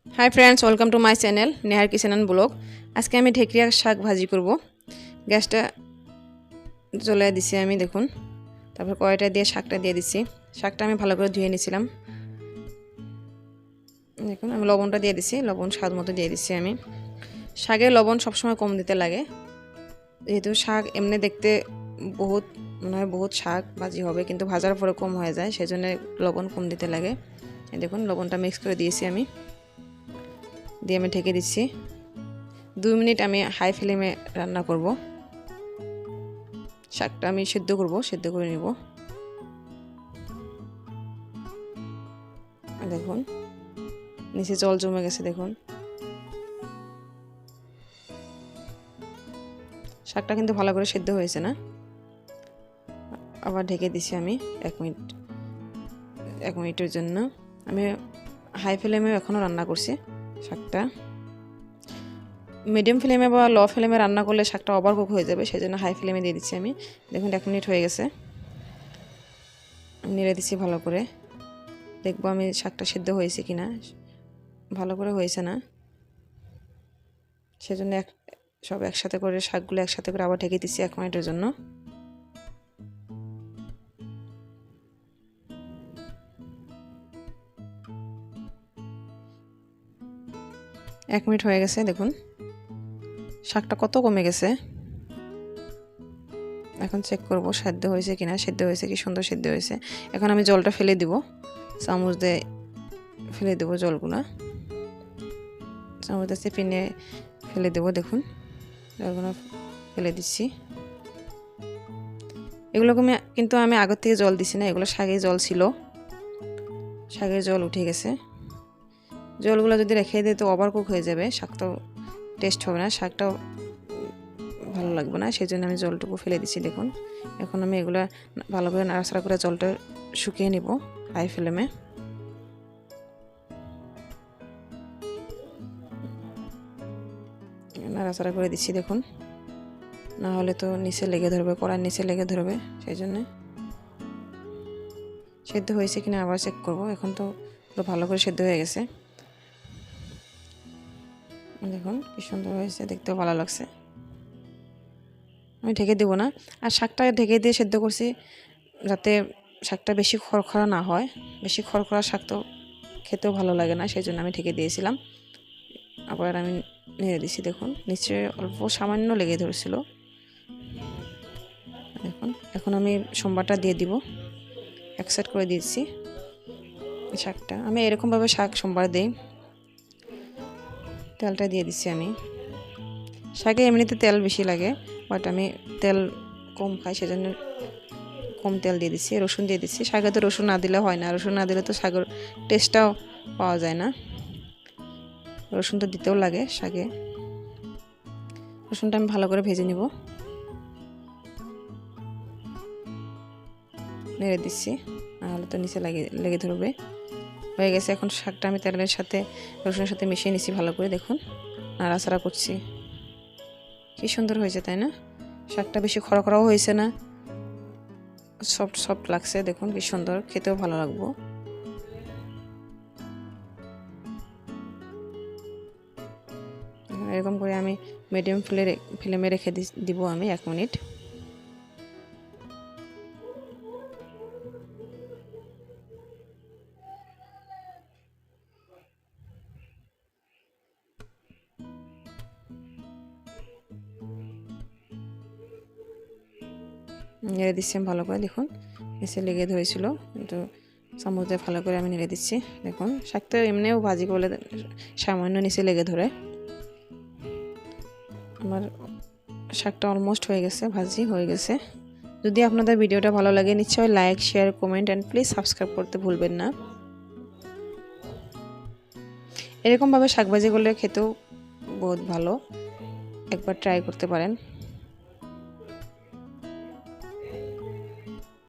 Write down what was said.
Hi friends, welcome to my channel नेहार kitchen and blog. आज के ढेकिया शाक भाजी करब। गैसटा जलाय दिছি আমি দেখুন। তারপর কড়াইটা দিয়ে শাকটা দিয়ে দিছি। শাকটা আমি ভালো করে ধুয়ে নিয়েছিলাম। দেখুন আমি লবণটা দিয়ে দিছি, লবণ স্বাদ মতো দিয়ে দিছি আমি। শাকে লবণ সব সময় কম দিতে লাগে, যেহেতু শাক এমনি দেখতে বহুত শাক ভাজি হবে, কিন্তু ভাজার পরে কম হয়ে যায়, সেজন্য লবণ কম দিতে লাগে। দেখুন লবণটা মিক্স করে দিয়েছি আমি, দিয়ে আমি ঢেকে দিচ্ছি। 2 মিনিট আমি হাই ফ্লেমে রান্না করব। শাকটা আমি সিদ্ধ করে নিব। দেখুন নিচে জল জমে গেছে, দেখুন শাকটা কিন্তু ভালো করে সিদ্ধ হয়েছে না। আবার ঢেকে দিছি আমি 1 মিনিটের জন্য। আমি হাই ফ্লেমে এখনও রান্না করছি। শাকটা মিডিয়াম ফ্লেমে বা লো ফ্লেমে রান্না করলে শাকটা ওভার কুক হয়ে যাবে, সেই জন্য হাই ফ্লেমে দিয়ে দিচ্ছি আমি। দেখুন 1 মিনিট হয়ে গেছে, নেড়ে দিচ্ছি ভালো করে। দেখবো আমি শাকটা সিদ্ধ হয়েছে কিনা। ভালো করে হয়েছে না, সেজন্য সব একসাথে করে শাকগুলো একসাথে করে আবার ঢেকে দিচ্ছি 1 মিনিটের জন্য। এক মিনিট হয়ে গেছে, দেখুন শাকটা কত কমে গেছে। এখন চেক করব সিদ্ধ হয়েছে কিনা। সিদ্ধ হয়েছে, কি সুন্দর সিদ্ধ হয়েছে। এখন আমি জলটা ফেলে দিব, চামচ দিয়ে ফেলে দেবো জলগুলা। চামচ দিয়ে চেপে নিয়ে ফেলে দেবো। দেখুন জলগুলো ফেলে দিচ্ছি। এগুলোকে কিন্তু আমি আগের থেকে জল দিছি না, এগুলো শাকের জল ছিল, শাকের জল উঠে গেছে। জলগুলো যদি রেখে দিই তো ওভার কুক হয়ে যাবে, শাকটাও টেস্ট হবে না, শাকটাও ভালো লাগবে না, সেই জন্য আমি জলটুকু ফেলে দিচ্ছি। দেখুন এখন আমি এগুলো ভালো করে নাড়াচাড়া করে জলটা শুকিয়ে নিব হাই ফ্লেমে। নাড়াচাড়া করে দিচ্ছি, দেখুন না হলে তো নিচে লেগে ধরবে, কড়ার নিচে লেগে ধরবে, সেই জন্যে। সেদ্ধ হয়েছে কিনা আবার চেক করব। এখন তো পুরো ভালো করে সেদ্ধ হয়ে গেছে। দেখুন কি সুন্দর হয়েছে, দেখতেও ভালো লাগছে। আমি ঢেকে দেবো না, আর শাকটা ঢেকে দিয়ে সেদ্ধ করছি যাতে শাকটা বেশি খড়খড়া না হয়। বেশি খড়খড়া শাক তো খেতেও ভালো লাগে না, সেই জন্য আমি ঢেকে দিয়েছিলাম। আবার আমি নেড়ে দিছি। দেখুন নিচে অল্প সামান্য লেগে ধরেছিল। দেখুন এখন আমি সোমবারটা দিয়ে দিব, এক সাইড করে দিয়েছি শাকটা। আমি এরকমভাবে শাক সোমবার দিই। তেলটা দিয়ে দিচ্ছি আমি। শাকে এমনিতে তেল বেশি লাগে, বাট আমি তেল কম খাই, সেজন্য কম তেল দিয়ে দিচ্ছি। রসুন দিয়ে দিচ্ছি। শাকে তো রসুন না দিলে হয় না, রসুন না দিলে তো শাকের টেস্টটাও পাওয়া যায় না। রসুন তো দিতেও লাগে শাকে। রসুনটা আমি ভালো করে ভেজে নিব, নেড়ে দিচ্ছি, নাহলে তো নিচে লেগে ধরবে। হয়ে গেছে। এখন শাকটা আমি তেলের সাথে রসুনের সাথে মিশিয়ে নিচ্ছি ভালো করে। দেখুন নাড়াচাড়া করছি, কি সুন্দর হয়েছে তাই না। শাকটা বেশি খড়খড়াও হয়েছে না, সফট সফট লাগছে। দেখুন কি সুন্দর, খেতেও ভালো লাগবো। এরকম করে আমি মিডিয়াম ফ্লেমে রেখে দিব আমি 1 মিনিট। নেড়ে দিচ্ছি আমি ভালো করে। দেখুন নিচে লেগে ধরেছিল, কিন্তু চামচ দিয়ে ভালো করে আমি নেড়ে দিচ্ছি। দেখুন শাকটা এমনিও ভাজি করলে সামান্য নিচে লেগে ধরে। আমার শাকটা অলমোস্ট হয়ে গেছে, ভাজি হয়ে গেছে। যদি আপনাদের ভিডিওটা ভালো লাগে নিশ্চয়ই like, share, comment and please subscribe করতে ভুলবেন না। এরকমভাবে শাক ভাজি করলে খেতেও বহুত ভালো, একবার ট্রাই করতে পারেন।